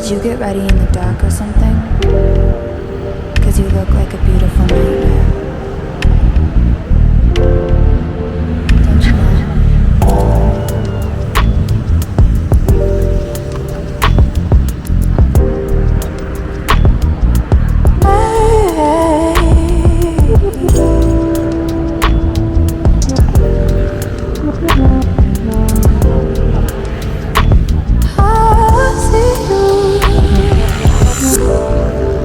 Did you get ready in the dark or something? 'Cause you look like a beautiful nightmare. Don't you know?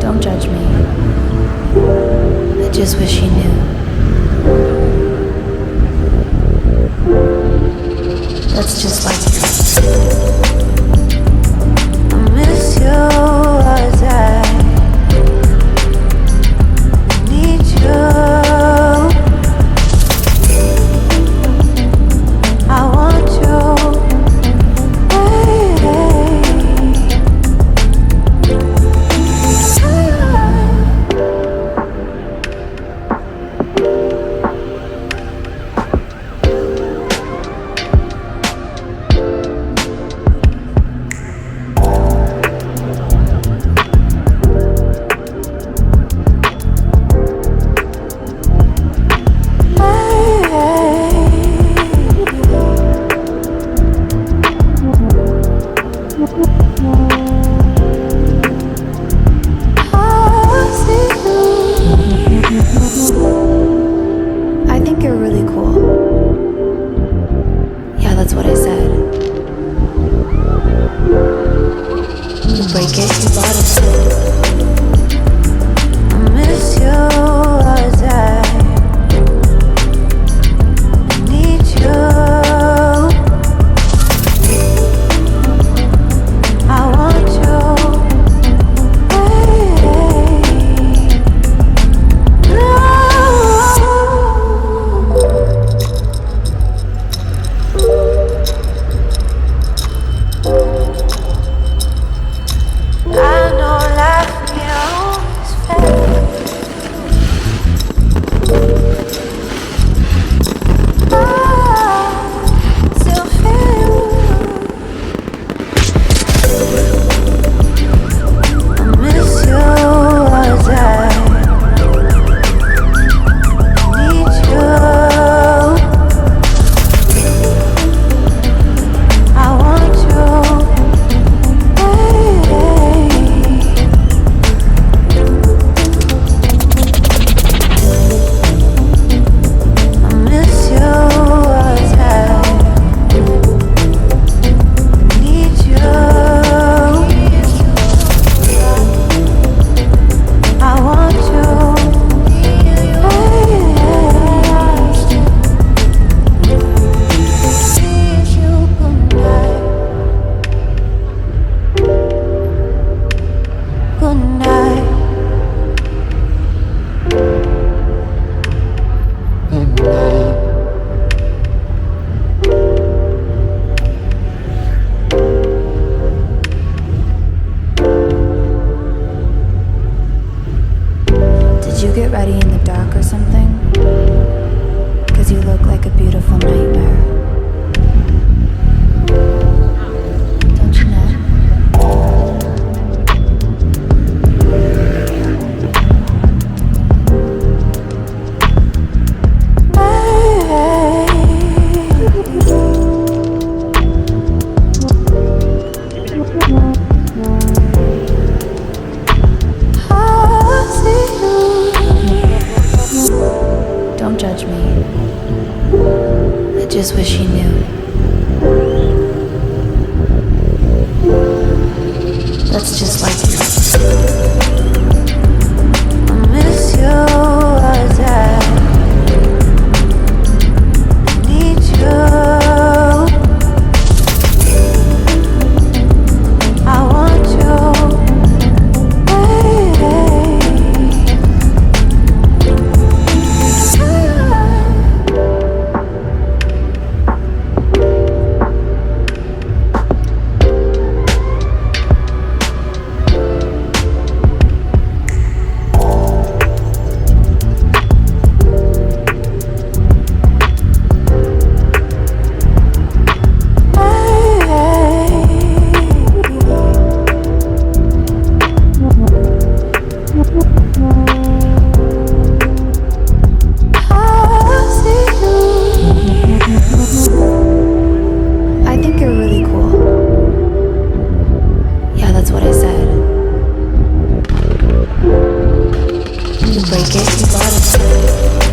Don't judge me. I just wish you knew. That's just like you. I miss you as I need you. I want you. I think you're really cool. Yeah, that's what I said. You break it, you bought it. I miss you as I need you. I want you. Did you get ready in the dark or something? 'Cause you look like a beautiful nightmare. Don't you know? Don't judge me. I just wish you knew. That's just like you. I miss you as I need you. I want you. To break it, you bought it.